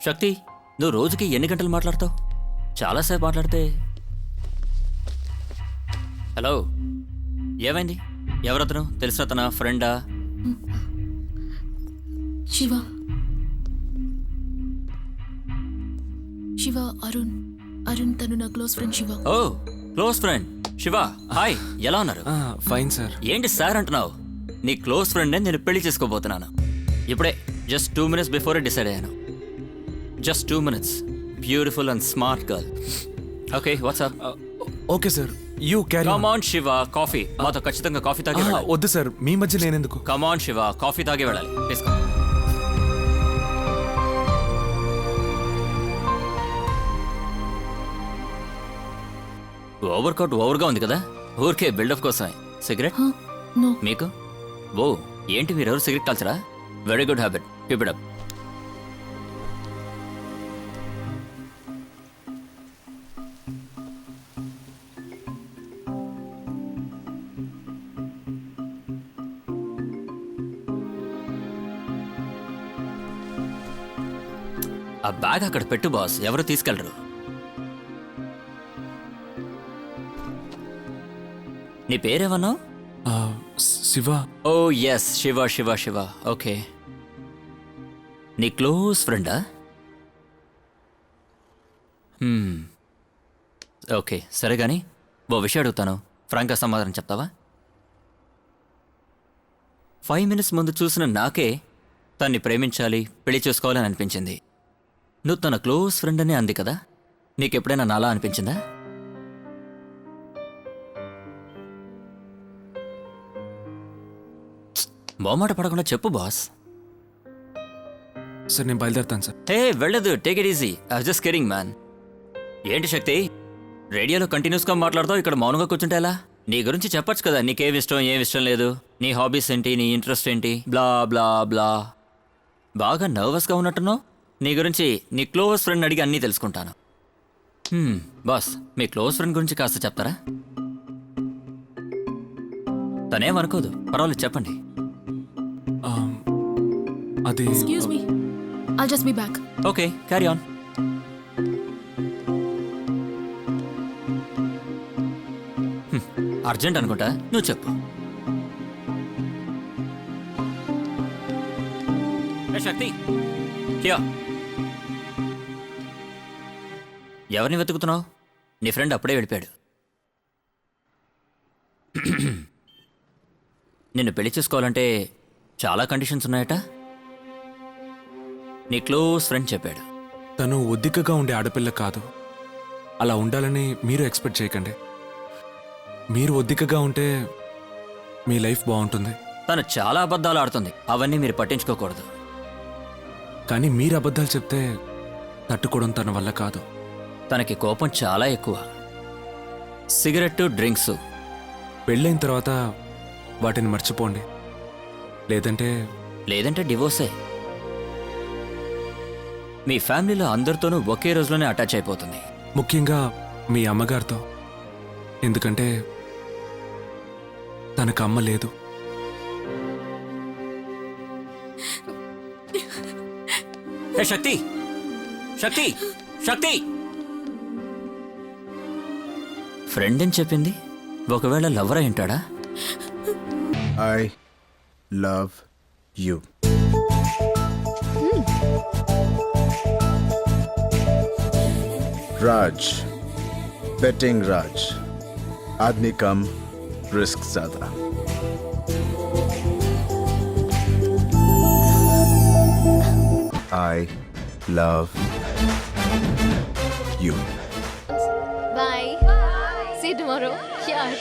శక్తి, నువ్వు రోజుకి ఎన్ని గంటలు మాట్లాడతావు? చాలాసేపు మాట్లాడితే. హలో, ఏమైంది? ఎవరతను? తెలిసినతనా? ఫ్రెండా? శివ. శివ, అరుణ్ తను నా క్లోజ్ ఫ్రెండ్ శివ. ఓ, క్లోజ్ ఫ్రెండ్ శివ. హాయ్, ఎలా ఉన్నారు? Fine sir. ఏంటి సార్ అంటున్నావు? నీ క్లోజ్ ఫ్రెండ్నే నేను పెళ్లి చేసుకోబోతున్నాను. ఇప్పుడే జస్ట్ 2 minutes బిఫోర్ డిసైడ్ అయ్యాను. Just 2 minutes. Beautiful and smart girl. Okay, WhatsApp? Okay sir, you carry come on Shiva, coffee. మాతో ఖచ్చితంగా కాఫీ తాగి వెళ్ళాలి. వద్దు సార్, మీ మధ్య నేనెందుకు? కమ్ ఆన్ శివ, కాఫీ తాగి వెళ్ళాలి. తీసుకో. ఓవర్ కోట్ ఓవర్గా ఉంది కదా, ఊరికే బిల్డప్ కోసమే. Cigarette no. మీకు? ఓ, ఏంటి మీరెవరు సిగరెట్ కాల్చరా? Very good habit, keep it up. ఆ బ్యాగ్ అక్కడ పెట్టు బాస్, ఎవరు తీసుకెళ్లరు. నీ పేరేమన్నావు? Shiva. Oh yes, Shiva Shiva Shiva. Okay, నీ క్లోజ్ ఫ్రెండా? ఓకే, సరే కానీ ఓ విషయం అడుగుతాను, ఫ్రాంక్గా సమాధానం చెప్తావా? 5 minutes ముందు చూసిన నాకే తన్ని ప్రేమించాలి, పెళ్లి చేసుకోవాలని అనిపించింది. నువ్వు తన క్లోజ్ ఫ్రెండ్ అని అంది కదా, నీకెప్పుడైనా నాలా అనిపించిందా? మొహమాట పడకుండా చెప్పు బాస్. సార్ నేను బయలుదేరుతాను సార్. హే, వెళ్ళదు, take it easy. I was just kidding man. ఏంటి శక్తి, రేడియోలో కంటిన్యూస్గా మాట్లాడతావు, ఇక్కడ మౌనంగా కూర్చుంటే ఎలా? నీ గురించి చెప్పొచ్చు కదా, నీకేం ఇష్టం, ఏం ఇష్టం లేదు, నీ హాబీస్ ఏంటి, నీ ఇంట్రెస్ట్ ఏంటి, బ్లా బ్లా బ్లా. బాగా నర్వస్గా ఉన్నట్టున్నావు. నీ గురించి నీ క్లోజ్ ఫ్రెండ్ అడిగి అన్నీ తెలుసుకుంటాను. బాస్, మీ క్లోజ్ ఫ్రెండ్ గురించి కాస్త చెప్తారా? తనేమనుకోదు, పర్వాలేదు, చెప్పండి. అది excuse me, I'll just be back. Okay, carry on. Urgent అనుకుంటా, నువ్వు చెప్పు. శక్తి, హియా. ఎవరిని వెతుకుతున్నావు? నీ ఫ్రెండ్ అప్పుడే వెళ్ళిపోయాడు. నిన్ను పెళ్లి చేసుకోవాలంటే చాలా కండిషన్స్ ఉన్నాయట, నీ క్లోజ్ ఫ్రెండ్ చెప్పాడు. తను ఒద్దికగా ఉండే ఆడపిల్ల కాదు. అలా ఉండాలని మీరు ఎక్స్పెక్ట్ చేయకండి. మీరు ఒద్దికగా ఉంటే మీ లైఫ్ బాగుంటుంది. తను చాలా అబద్ధాలు ఆడుతుంది, అవన్నీ మీరు పట్టించుకోకూడదు. కానీ మీరు అబద్ధాలు చెప్తే తట్టుకోవడం తన వల్ల కాదు. తనకి కోపం చాలా ఎక్కువ. Cigarette, drinks. పెళ్ళైన తర్వాత వాటిని మర్చిపోండి, లేదంటే డివోర్సే. మీ ఫ్యామిలీలో అందరితోనూ ఒకే రోజులోనే అటాచ్ అయిపోతుంది. ముఖ్యంగా మీ అమ్మగారితో. ఎందుకంటే తనకు అమ్మ లేదు. హే శక్తి, శక్తి, శక్తి. ఫ్రెండ్ అని చెప్పింది, ఒకవేళ లవర్ అయి ఉంటాడా? I love you. Raj, betting Raj. आदमी कम, रिस्क ज्यादा. I love you. Bye. See you tomorrow. Sure.